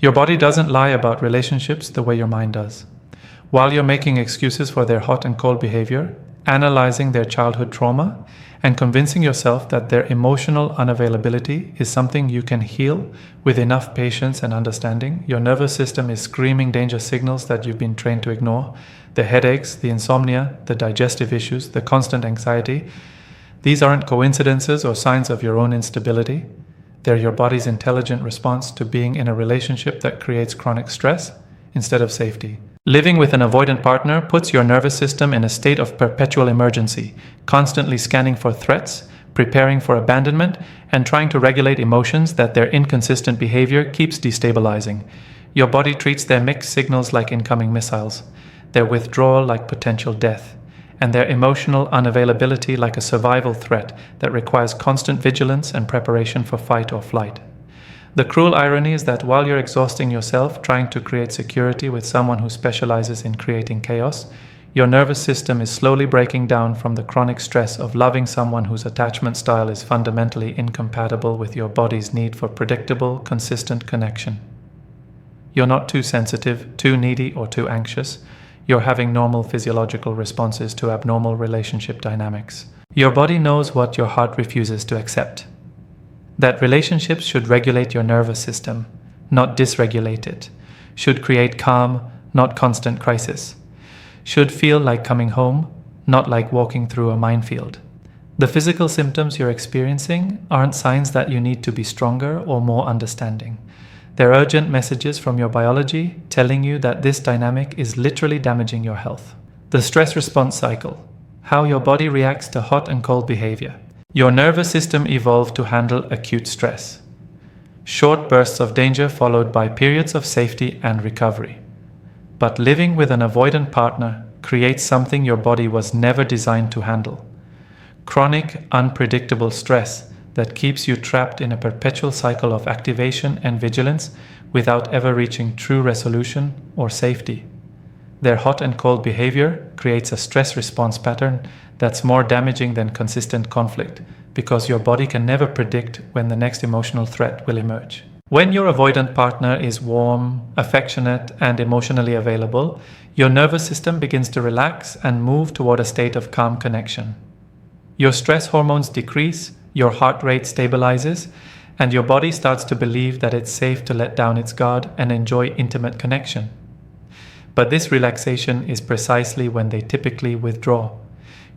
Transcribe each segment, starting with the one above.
Your body doesn't lie about relationships the way your mind does. While you're making excuses for their hot and cold behavior, analyzing their childhood trauma, and convincing yourself that their emotional unavailability is something you can heal with enough patience and understanding, your nervous system is screaming danger signals that you've been trained to ignore. The headaches, the insomnia, the digestive issues, the constant anxiety. These aren't coincidences or signs of your own instability. They're your body's intelligent response to being in a relationship that creates chronic stress instead of safety. Living with an avoidant partner puts your nervous system in a state of perpetual emergency, constantly scanning for threats, preparing for abandonment, and trying to regulate emotions that their inconsistent behavior keeps destabilizing. Your body treats their mixed signals like incoming missiles, their withdrawal like potential death, and their emotional unavailability like a survival threat that requires constant vigilance and preparation for fight or flight. The cruel irony is that while you're exhausting yourself trying to create security with someone who specializes in creating chaos, your nervous system is slowly breaking down from the chronic stress of loving someone whose attachment style is fundamentally incompatible with your body's need for predictable, consistent connection. You're not too sensitive, too needy, or too anxious. You're having normal physiological responses to abnormal relationship dynamics. Your body knows what your heart refuses to accept. That relationships should regulate your nervous system, not dysregulate it. Should create calm, not constant crisis. Should feel like coming home, not like walking through a minefield. The physical symptoms you're experiencing aren't signs that you need to be stronger or more understanding. They're urgent messages from your biology telling you that this dynamic is literally damaging your health. The stress response cycle, how your body reacts to hot and cold behavior. Your nervous system evolved to handle acute stress. Short bursts of danger followed by periods of safety and recovery. But living with an avoidant partner creates something your body was never designed to handle. Chronic, unpredictable stress that keeps you trapped in a perpetual cycle of activation and vigilance without ever reaching true resolution or safety. Their hot and cold behavior creates a stress response pattern that's more damaging than consistent conflict, because your body can never predict when the next emotional threat will emerge. When your avoidant partner is warm, affectionate, and emotionally available, your nervous system begins to relax and move toward a state of calm connection. Your stress hormones decrease, your heart rate stabilizes, and your body starts to believe that it's safe to let down its guard and enjoy intimate connection. But this relaxation is precisely when they typically withdraw,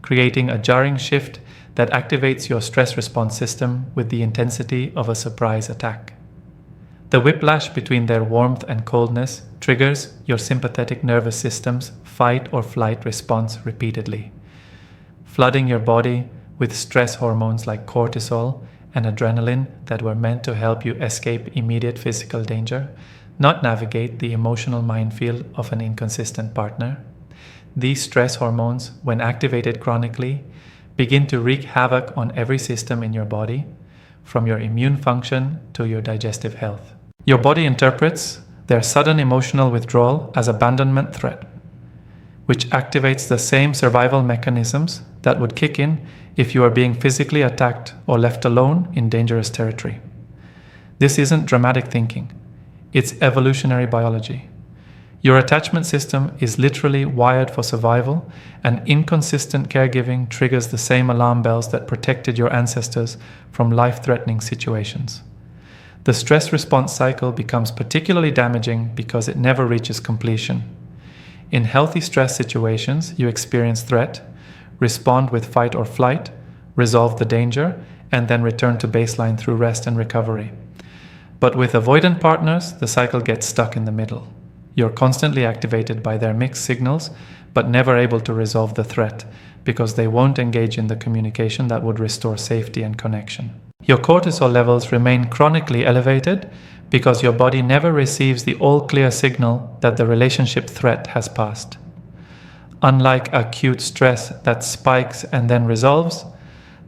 creating a jarring shift that activates your stress response system with the intensity of a surprise attack. The whiplash between their warmth and coldness triggers your sympathetic nervous system's fight or flight response repeatedly, flooding your body with stress hormones like cortisol and adrenaline that were meant to help you escape immediate physical danger, not navigate the emotional minefield of an inconsistent partner. These stress hormones, when activated chronically, begin to wreak havoc on every system in your body, from your immune function to your digestive health. Your body interprets their sudden emotional withdrawal as abandonment threat, which activates the same survival mechanisms that would kick in if you are being physically attacked or left alone in dangerous territory. This isn't dramatic thinking. It's evolutionary biology. Your attachment system is literally wired for survival, and inconsistent caregiving triggers the same alarm bells that protected your ancestors from life-threatening situations. The stress response cycle becomes particularly damaging because it never reaches completion. In healthy stress situations, you experience threat, respond with fight or flight, resolve the danger, and then return to baseline through rest and recovery. But with avoidant partners, the cycle gets stuck in the middle. You're constantly activated by their mixed signals, but never able to resolve the threat because they won't engage in the communication that would restore safety and connection. Your cortisol levels remain chronically elevated because your body never receives the all-clear signal that the relationship threat has passed. Unlike acute stress that spikes and then resolves,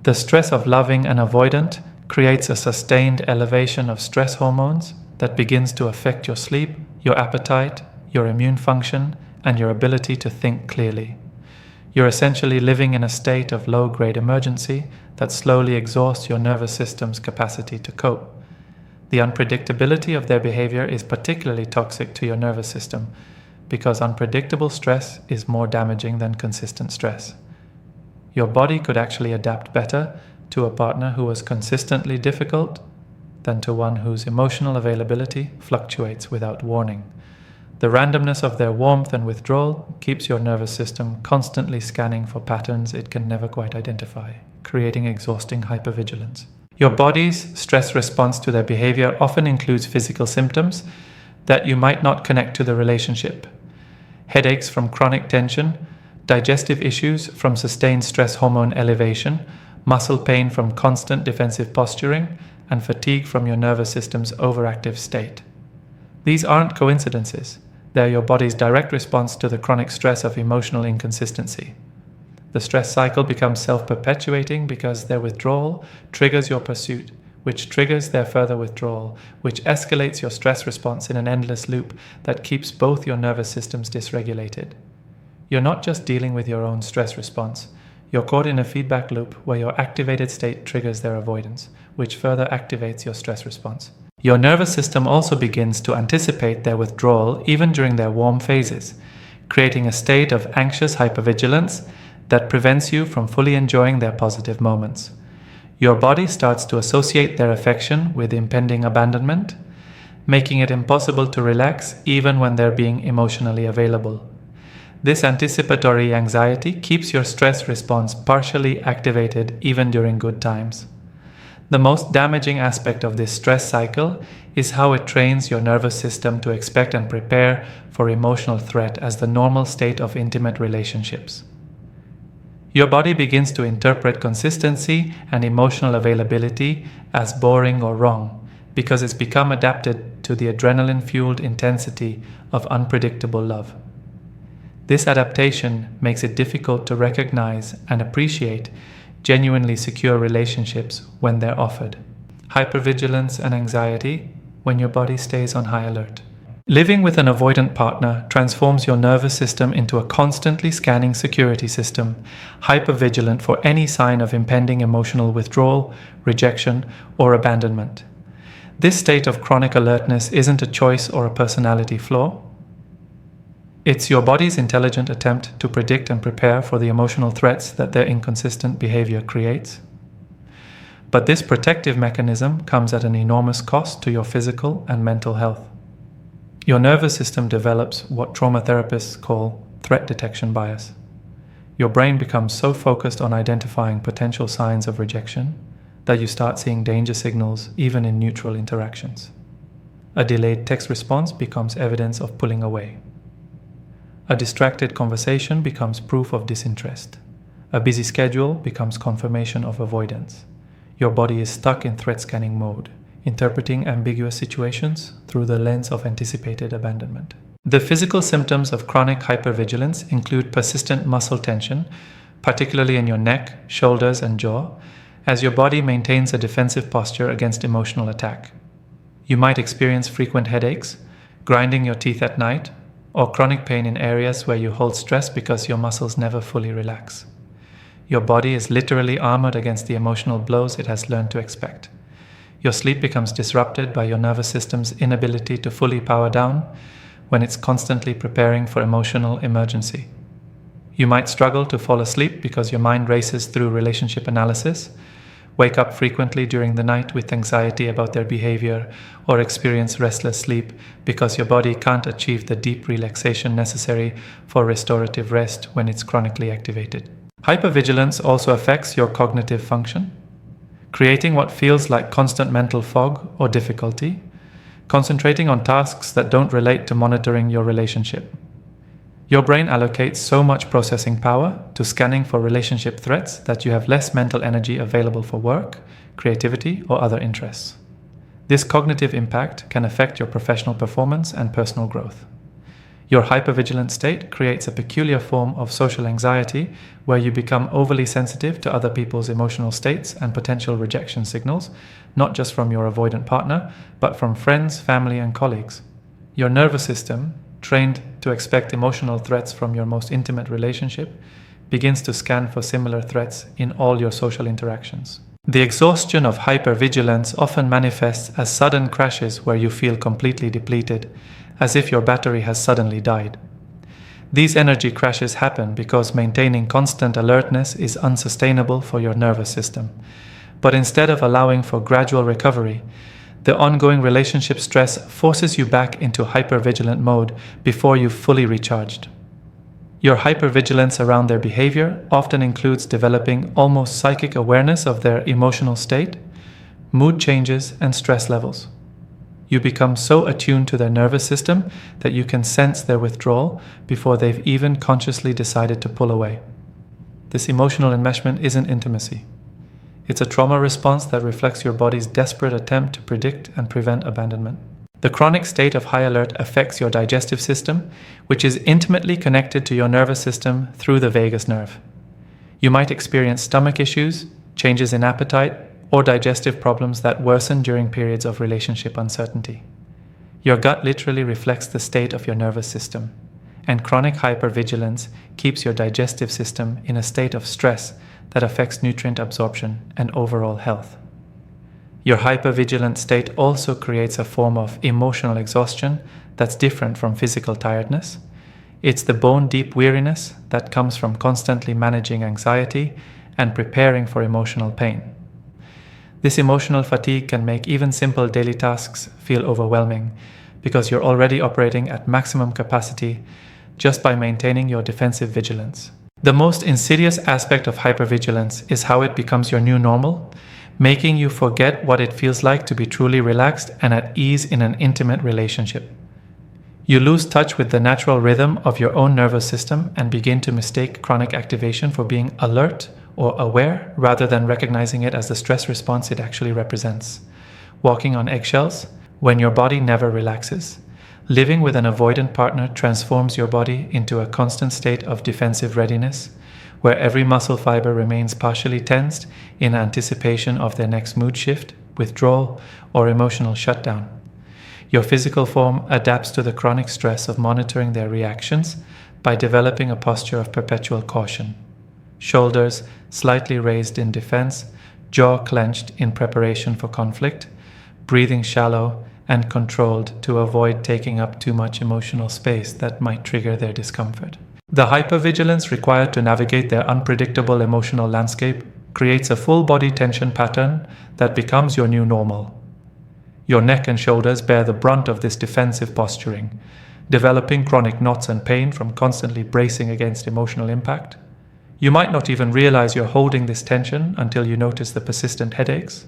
the stress of loving an avoidant creates a sustained elevation of stress hormones that begins to affect your sleep, your appetite, your immune function, and your ability to think clearly. You're essentially living in a state of low-grade emergency that slowly exhausts your nervous system's capacity to cope. The unpredictability of their behavior is particularly toxic to your nervous system because unpredictable stress is more damaging than consistent stress. Your body could actually adapt better to a partner who was consistently difficult than to one whose emotional availability fluctuates without warning. The randomness of their warmth and withdrawal keeps your nervous system constantly scanning for patterns it can never quite identify, creating exhausting hypervigilance. Your body's stress response to their behavior often includes physical symptoms that you might not connect to the relationship. Headaches from chronic tension, digestive issues from sustained stress hormone elevation, muscle pain from constant defensive posturing, and fatigue from your nervous system's overactive state. These aren't coincidences. They're your body's direct response to the chronic stress of emotional inconsistency. The stress cycle becomes self-perpetuating because their withdrawal triggers your pursuit, which triggers their further withdrawal, which escalates your stress response in an endless loop that keeps both your nervous systems dysregulated. You're not just dealing with your own stress response. You're caught in a feedback loop where your activated state triggers their avoidance, which further activates your stress response. Your nervous system also begins to anticipate their withdrawal even during their warm phases, creating a state of anxious hypervigilance that prevents you from fully enjoying their positive moments. Your body starts to associate their affection with impending abandonment, making it impossible to relax even when they're being emotionally available. This anticipatory anxiety keeps your stress response partially activated even during good times. The most damaging aspect of this stress cycle is how it trains your nervous system to expect and prepare for emotional threat as the normal state of intimate relationships. Your body begins to interpret consistency and emotional availability as boring or wrong because it's become adapted to the adrenaline-fueled intensity of unpredictable love. This adaptation makes it difficult to recognize and appreciate genuinely secure relationships when they're offered. Hypervigilance and anxiety when your body stays on high alert. Living with an avoidant partner transforms your nervous system into a constantly scanning security system, hypervigilant for any sign of impending emotional withdrawal, rejection, or abandonment. This state of chronic alertness isn't a choice or a personality flaw. It's your body's intelligent attempt to predict and prepare for the emotional threats that their inconsistent behavior creates. But this protective mechanism comes at an enormous cost to your physical and mental health. Your nervous system develops what trauma therapists call threat detection bias. Your brain becomes so focused on identifying potential signs of rejection that you start seeing danger signals even in neutral interactions. A delayed text response becomes evidence of pulling away. A distracted conversation becomes proof of disinterest. A busy schedule becomes confirmation of avoidance. Your body is stuck in threat scanning mode, interpreting ambiguous situations through the lens of anticipated abandonment. The physical symptoms of chronic hypervigilance include persistent muscle tension, particularly in your neck, shoulders, and jaw, as your body maintains a defensive posture against emotional attack. You might experience frequent headaches, grinding your teeth at night, or chronic pain in areas where you hold stress because your muscles never fully relax. Your body is literally armored against the emotional blows it has learned to expect. Your sleep becomes disrupted by your nervous system's inability to fully power down when it's constantly preparing for emotional emergency. You might struggle to fall asleep because your mind races through relationship analysis, wake up frequently during the night with anxiety about their behavior, or experience restless sleep because your body can't achieve the deep relaxation necessary for restorative rest when it's chronically activated. Hypervigilance also affects your cognitive function, creating what feels like constant mental fog or difficulty, concentrating on tasks that don't relate to monitoring your relationship. Your brain allocates so much processing power to scanning for relationship threats that you have less mental energy available for work, creativity, or other interests. This cognitive impact can affect your professional performance and personal growth. Your hypervigilant state creates a peculiar form of social anxiety where you become overly sensitive to other people's emotional states and potential rejection signals, not just from your avoidant partner, but from friends, family, and colleagues. Your nervous system, trained to expect emotional threats from your most intimate relationship, begins to scan for similar threats in all your social interactions. The exhaustion of hypervigilance often manifests as sudden crashes where you feel completely depleted, as if your battery has suddenly died. These energy crashes happen because maintaining constant alertness is unsustainable for your nervous system. But instead of allowing for gradual recovery, the ongoing relationship stress forces you back into hypervigilant mode before you've fully recharged. Your hypervigilance around their behavior often includes developing almost psychic awareness of their emotional state, mood changes, and stress levels. You become so attuned to their nervous system that you can sense their withdrawal before they've even consciously decided to pull away. This emotional enmeshment isn't intimacy. It's a trauma response that reflects your body's desperate attempt to predict and prevent abandonment. The chronic state of high alert affects your digestive system, which is intimately connected to your nervous system through the vagus nerve. You might experience stomach issues, changes in appetite, or digestive problems that worsen during periods of relationship uncertainty. Your gut literally reflects the state of your nervous system, and chronic hypervigilance keeps your digestive system in a state of stress that affects nutrient absorption and overall health. Your hypervigilant state also creates a form of emotional exhaustion that's different from physical tiredness. It's the bone-deep weariness that comes from constantly managing anxiety and preparing for emotional pain. This emotional fatigue can make even simple daily tasks feel overwhelming because you're already operating at maximum capacity just by maintaining your defensive vigilance. The most insidious aspect of hypervigilance is how it becomes your new normal, making you forget what it feels like to be truly relaxed and at ease in an intimate relationship. You lose touch with the natural rhythm of your own nervous system and begin to mistake chronic activation for being alert or aware rather than recognizing it as the stress response it actually represents. Walking on eggshells when your body never relaxes. Living with an avoidant partner transforms your body into a constant state of defensive readiness, where every muscle fiber remains partially tensed in anticipation of their next mood shift, withdrawal, or emotional shutdown. Your physical form adapts to the chronic stress of monitoring their reactions by developing a posture of perpetual caution. Shoulders slightly raised in defense, jaw clenched in preparation for conflict, breathing shallow and controlled to avoid taking up too much emotional space that might trigger their discomfort. The hypervigilance required to navigate their unpredictable emotional landscape creates a full body tension pattern that becomes your new normal. Your neck and shoulders bear the brunt of this defensive posturing, developing chronic knots and pain from constantly bracing against emotional impact. You might not even realize you're holding this tension until you notice the persistent headaches,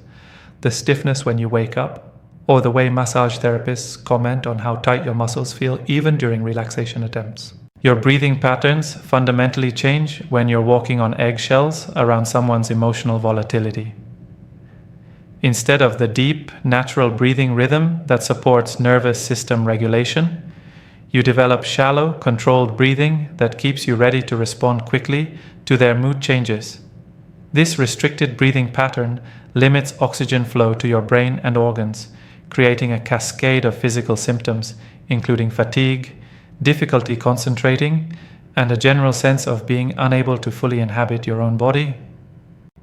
the stiffness when you wake up, or the way massage therapists comment on how tight your muscles feel even during relaxation attempts. Your breathing patterns fundamentally change when you're walking on eggshells around someone's emotional volatility. Instead of the deep, natural breathing rhythm that supports nervous system regulation, you develop shallow, controlled breathing that keeps you ready to respond quickly to their mood changes. This restricted breathing pattern limits oxygen flow to your brain and organs, creating a cascade of physical symptoms, including fatigue, difficulty concentrating, and a general sense of being unable to fully inhabit your own body.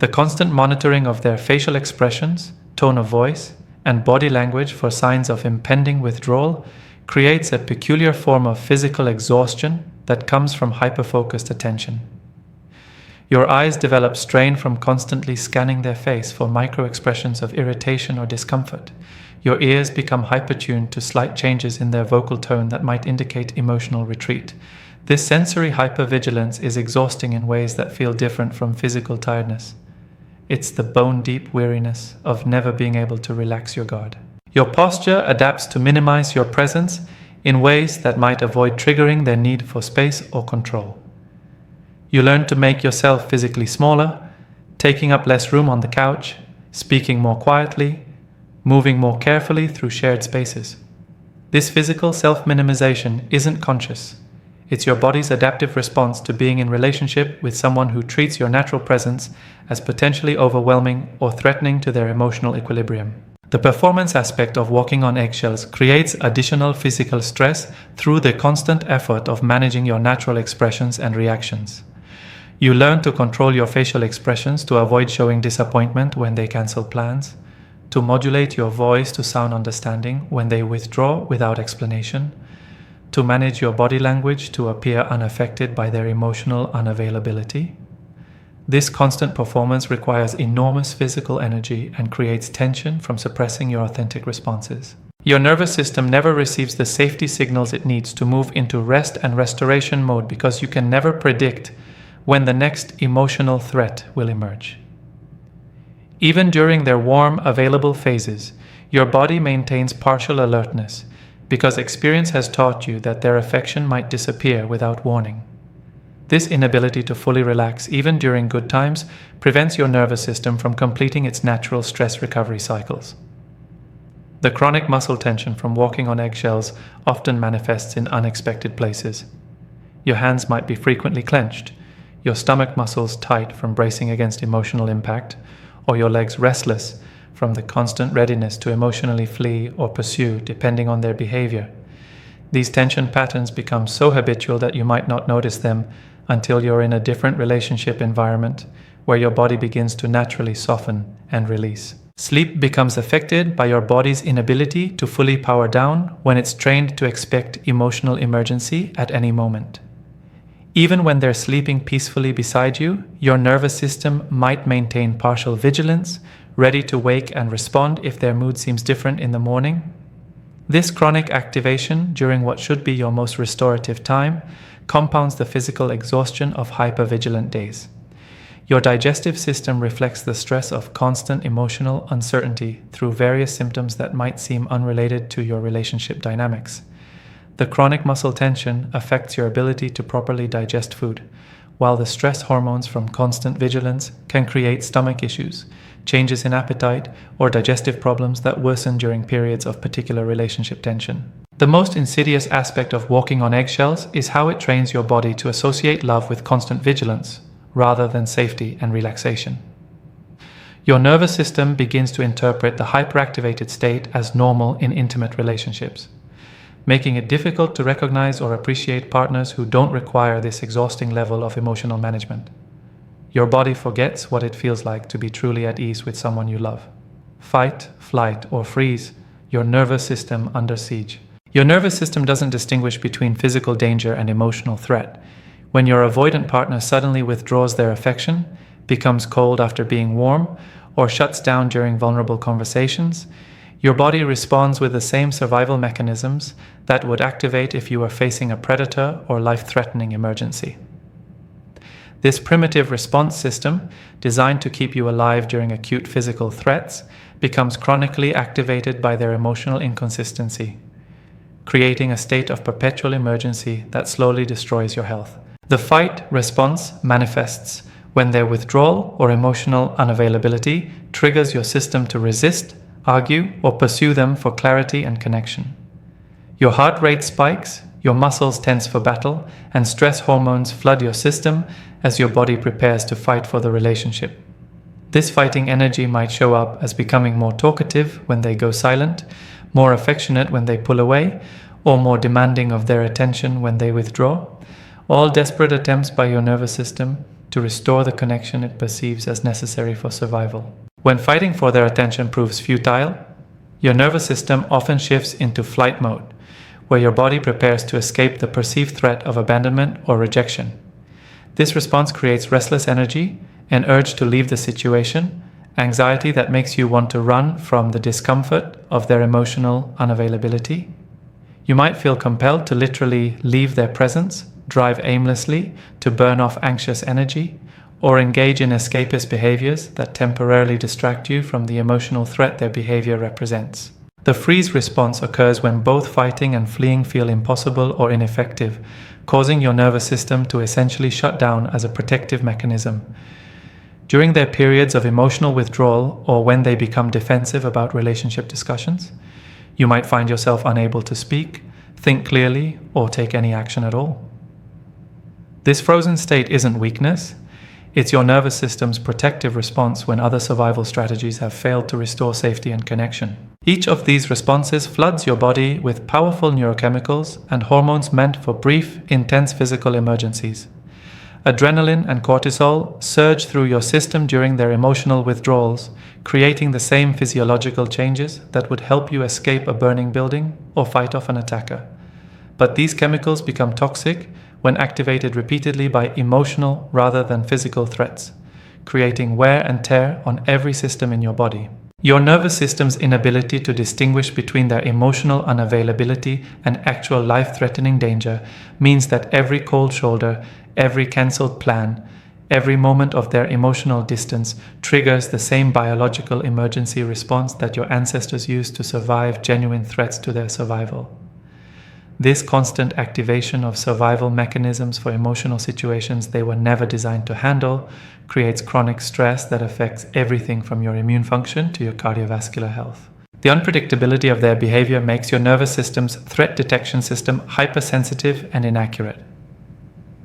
The constant monitoring of their facial expressions, tone of voice, and body language for signs of impending withdrawal creates a peculiar form of physical exhaustion that comes from hyper-focused attention. Your eyes develop strain from constantly scanning their face for micro-expressions of irritation or discomfort. Your ears become hypertuned to slight changes in their vocal tone that might indicate emotional retreat. This sensory hypervigilance is exhausting in ways that feel different from physical tiredness. It's the bone-deep weariness of never being able to relax your guard. Your posture adapts to minimize your presence in ways that might avoid triggering their need for space or control. You learn to make yourself physically smaller, taking up less room on the couch, speaking more quietly, moving more carefully through shared spaces. This physical self-minimization isn't conscious. It's your body's adaptive response to being in relationship with someone who treats your natural presence as potentially overwhelming or threatening to their emotional equilibrium. The performance aspect of walking on eggshells creates additional physical stress through the constant effort of managing your natural expressions and reactions. You learn to control your facial expressions to avoid showing disappointment when they cancel plans, to modulate your voice to sound understanding when they withdraw without explanation, to manage your body language to appear unaffected by their emotional unavailability. This constant performance requires enormous physical energy and creates tension from suppressing your authentic responses. Your nervous system never receives the safety signals it needs to move into rest and restoration mode because you can never predict when the next emotional threat will emerge. Even during their warm, available phases, your body maintains partial alertness because experience has taught you that their affection might disappear without warning. This inability to fully relax, even during good times, prevents your nervous system from completing its natural stress recovery cycles. The chronic muscle tension from walking on eggshells often manifests in unexpected places. Your hands might be frequently clenched, your stomach muscles tight from bracing against emotional impact, or your legs restless from the constant readiness to emotionally flee or pursue depending on their behavior. These tension patterns become so habitual that you might not notice them until you're in a different relationship environment where your body begins to naturally soften and release. Sleep becomes affected by your body's inability to fully power down when it's trained to expect emotional emergency at any moment. Even when they're sleeping peacefully beside you, your nervous system might maintain partial vigilance, ready to wake and respond if their mood seems different in the morning. This chronic activation during what should be your most restorative time compounds the physical exhaustion of hypervigilant days. Your digestive system reflects the stress of constant emotional uncertainty through various symptoms that might seem unrelated to your relationship dynamics. The chronic muscle tension affects your ability to properly digest food, while the stress hormones from constant vigilance can create stomach issues, changes in appetite, or digestive problems that worsen during periods of particular relationship tension. The most insidious aspect of walking on eggshells is how it trains your body to associate love with constant vigilance, rather than safety and relaxation. Your nervous system begins to interpret the hyperactivated state as normal in intimate relationships, making it difficult to recognize or appreciate partners who don't require this exhausting level of emotional management. Your body forgets what it feels like to be truly at ease with someone you love. Fight, flight, or freeze, your nervous system under siege. Your nervous system doesn't distinguish between physical danger and emotional threat. When your avoidant partner suddenly withdraws their affection, becomes cold after being warm, or shuts down during vulnerable conversations, your body responds with the same survival mechanisms that would activate if you were facing a predator or life-threatening emergency. This primitive response system, designed to keep you alive during acute physical threats, becomes chronically activated by their emotional inconsistency, creating a state of perpetual emergency that slowly destroys your health. The fight response manifests when their withdrawal or emotional unavailability triggers your system to resist, argue, or pursue them for clarity and connection. Your heart rate spikes, your muscles tense for battle, and stress hormones flood your system as your body prepares to fight for the relationship. This fighting energy might show up as becoming more talkative when they go silent, more affectionate when they pull away, or more demanding of their attention when they withdraw, all desperate attempts by your nervous system to restore the connection it perceives as necessary for survival. When fighting for their attention proves futile, your nervous system often shifts into flight mode, where your body prepares to escape the perceived threat of abandonment or rejection. This response creates restless energy, an urge to leave the situation, anxiety that makes you want to run from the discomfort of their emotional unavailability. You might feel compelled to literally leave their presence, drive aimlessly to burn off anxious energy, or engage in escapist behaviors that temporarily distract you from the emotional threat their behavior represents. The freeze response occurs when both fighting and fleeing feel impossible or ineffective, causing your nervous system to essentially shut down as a protective mechanism. During their periods of emotional withdrawal or when they become defensive about relationship discussions, you might find yourself unable to speak, think clearly, or take any action at all. This frozen state isn't weakness. It's your nervous system's protective response when other survival strategies have failed to restore safety and connection. Each of these responses floods your body with powerful neurochemicals and hormones meant for brief, intense physical emergencies. Adrenaline and cortisol surge through your system during their emotional withdrawals, creating the same physiological changes that would help you escape a burning building or fight off an attacker. But these chemicals become toxic when activated repeatedly by emotional rather than physical threats, creating wear and tear on every system in your body. Your nervous system's inability to distinguish between their emotional unavailability and actual life-threatening danger means that every cold shoulder, every cancelled plan, every moment of their emotional distance triggers the same biological emergency response that your ancestors used to survive genuine threats to their survival. This constant activation of survival mechanisms for emotional situations they were never designed to handle creates chronic stress that affects everything from your immune function to your cardiovascular health. The unpredictability of their behavior makes your nervous system's threat detection system hypersensitive and inaccurate.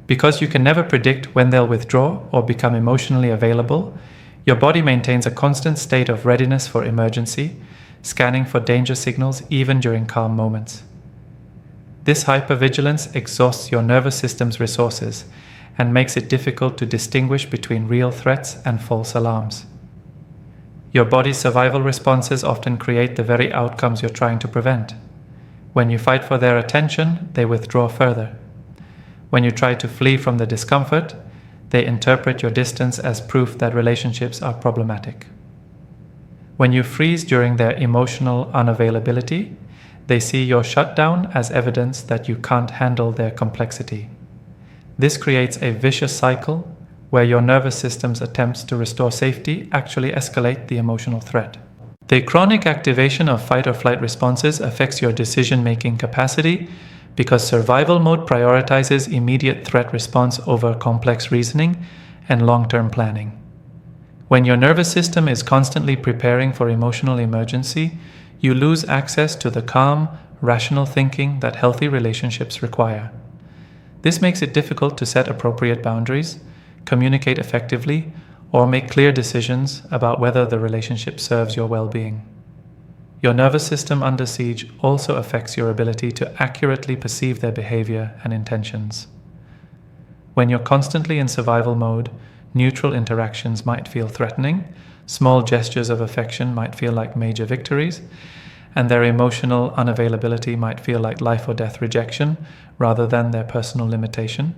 Because you can never predict when they'll withdraw or become emotionally available, your body maintains a constant state of readiness for emergency, scanning for danger signals even during calm moments. This hypervigilance exhausts your nervous system's resources and makes it difficult to distinguish between real threats and false alarms. Your body's survival responses often create the very outcomes you're trying to prevent. When you fight for their attention, they withdraw further. When you try to flee from the discomfort, they interpret your distance as proof that relationships are problematic. When you freeze during their emotional unavailability, they see your shutdown as evidence that you can't handle their complexity. This creates a vicious cycle where your nervous system's attempts to restore safety actually escalate the emotional threat. The chronic activation of fight or flight responses affects your decision-making capacity because survival mode prioritizes immediate threat response over complex reasoning and long-term planning. When your nervous system is constantly preparing for emotional emergency, you lose access to the calm, rational thinking that healthy relationships require. This makes it difficult to set appropriate boundaries, communicate effectively, or make clear decisions about whether the relationship serves your well-being. Your nervous system under siege also affects your ability to accurately perceive their behavior and intentions. When you're constantly in survival mode, neutral interactions might feel threatening, small gestures of affection might feel like major victories, and their emotional unavailability might feel like life or death rejection rather than their personal limitation.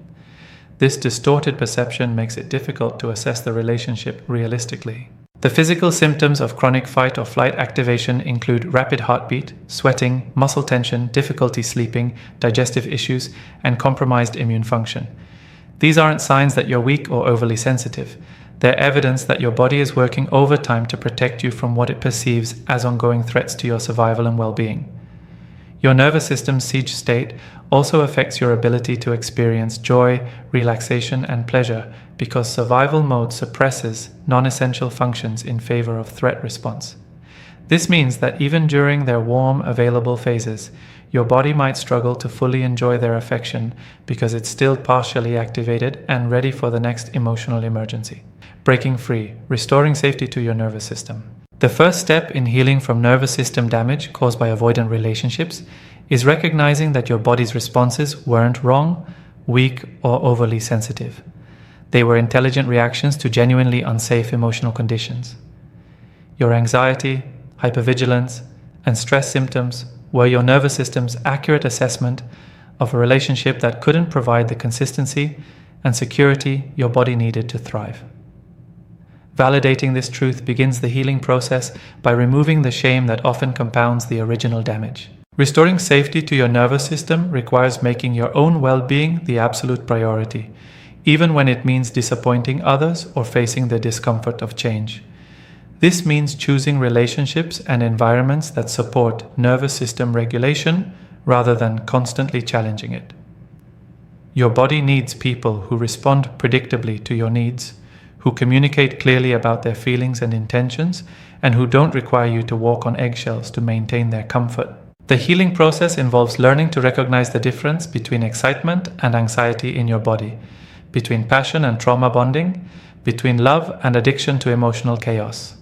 This distorted perception makes it difficult to assess the relationship realistically. The physical symptoms of chronic fight or flight activation include rapid heartbeat, sweating, muscle tension, difficulty sleeping, digestive issues, and compromised immune function. These aren't signs that you're weak or overly sensitive. They're evidence that your body is working overtime to protect you from what it perceives as ongoing threats to your survival and well-being. Your nervous system's siege state also affects your ability to experience joy, relaxation, and pleasure because survival mode suppresses non-essential functions in favor of threat response. This means that even during their warm, available phases, your body might struggle to fully enjoy their affection because it's still partially activated and ready for the next emotional emergency. Breaking free, restoring safety to your nervous system. The first step in healing from nervous system damage caused by avoidant relationships is recognizing that your body's responses weren't wrong, weak, or overly sensitive. They were intelligent reactions to genuinely unsafe emotional conditions. Your anxiety, hypervigilance, and stress symptoms were your nervous system's accurate assessment of a relationship that couldn't provide the consistency and security your body needed to thrive. Validating this truth begins the healing process by removing the shame that often compounds the original damage. Restoring safety to your nervous system requires making your own well-being the absolute priority, even when it means disappointing others or facing the discomfort of change. This means choosing relationships and environments that support nervous system regulation rather than constantly challenging it. Your body needs people who respond predictably to your needs, who communicate clearly about their feelings and intentions, and who don't require you to walk on eggshells to maintain their comfort. The healing process involves learning to recognize the difference between excitement and anxiety in your body, between passion and trauma bonding, between love and addiction to emotional chaos.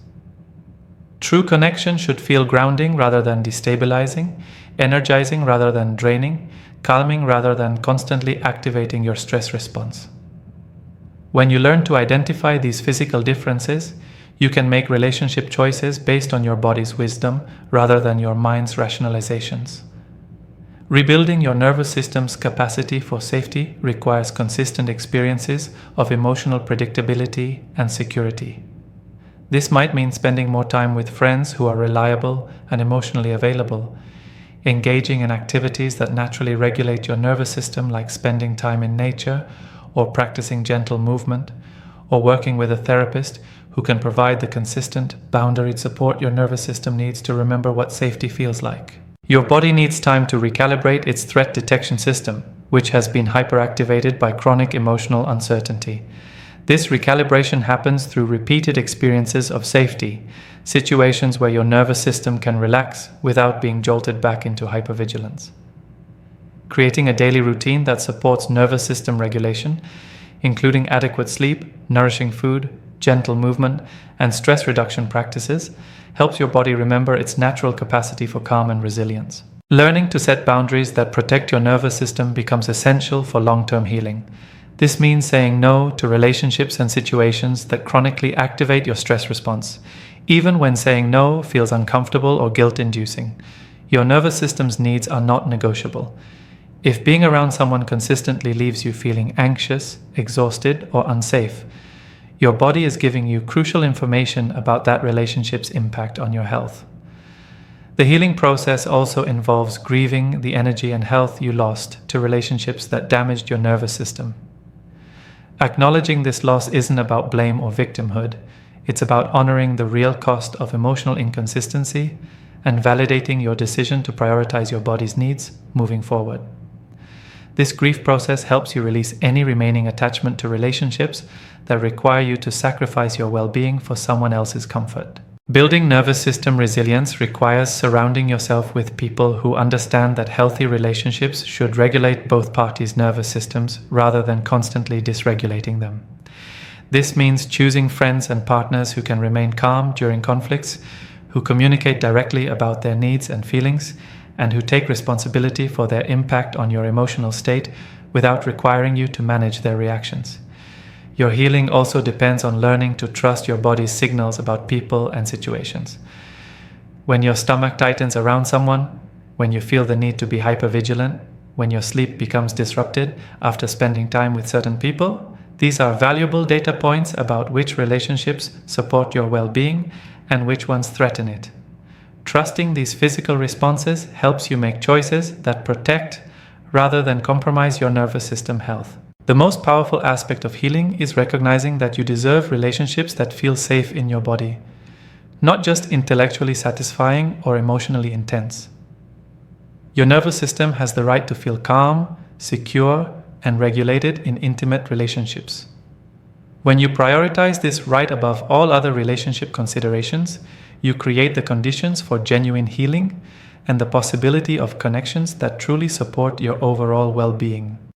True connection should feel grounding rather than destabilizing, energizing rather than draining, calming rather than constantly activating your stress response. When you learn to identify these physical differences, you can make relationship choices based on your body's wisdom rather than your mind's rationalizations. Rebuilding your nervous system's capacity for safety requires consistent experiences of emotional predictability and security. This might mean spending more time with friends who are reliable and emotionally available, engaging in activities that naturally regulate your nervous system like spending time in nature or practicing gentle movement, or working with a therapist who can provide the consistent, boundaried support your nervous system needs to remember what safety feels like. Your body needs time to recalibrate its threat detection system, which has been hyperactivated by chronic emotional uncertainty. This recalibration happens through repeated experiences of safety, situations where your nervous system can relax without being jolted back into hypervigilance. Creating a daily routine that supports nervous system regulation, including adequate sleep, nourishing food, gentle movement, and stress reduction practices, helps your body remember its natural capacity for calm and resilience. Learning to set boundaries that protect your nervous system becomes essential for long-term healing. This means saying no to relationships and situations that chronically activate your stress response, even when saying no feels uncomfortable or guilt-inducing. Your nervous system's needs are not negotiable. If being around someone consistently leaves you feeling anxious, exhausted, or unsafe, your body is giving you crucial information about that relationship's impact on your health. The healing process also involves grieving the energy and health you lost to relationships that damaged your nervous system. Acknowledging this loss isn't about blame or victimhood. It's about honoring the real cost of emotional inconsistency and validating your decision to prioritize your body's needs moving forward. This grief process helps you release any remaining attachment to relationships that require you to sacrifice your well-being for someone else's comfort. Building nervous system resilience requires surrounding yourself with people who understand that healthy relationships should regulate both parties' nervous systems rather than constantly dysregulating them. This means choosing friends and partners who can remain calm during conflicts, who communicate directly about their needs and feelings, and who take responsibility for their impact on your emotional state without requiring you to manage their reactions. Your healing also depends on learning to trust your body's signals about people and situations. When your stomach tightens around someone, when you feel the need to be hypervigilant, when your sleep becomes disrupted after spending time with certain people, these are valuable data points about which relationships support your well-being and which ones threaten it. Trusting these physical responses helps you make choices that protect rather than compromise your nervous system health. The most powerful aspect of healing is recognizing that you deserve relationships that feel safe in your body, not just intellectually satisfying or emotionally intense. Your nervous system has the right to feel calm, secure, and regulated in intimate relationships. When you prioritize this right above all other relationship considerations, you create the conditions for genuine healing and the possibility of connections that truly support your overall well-being.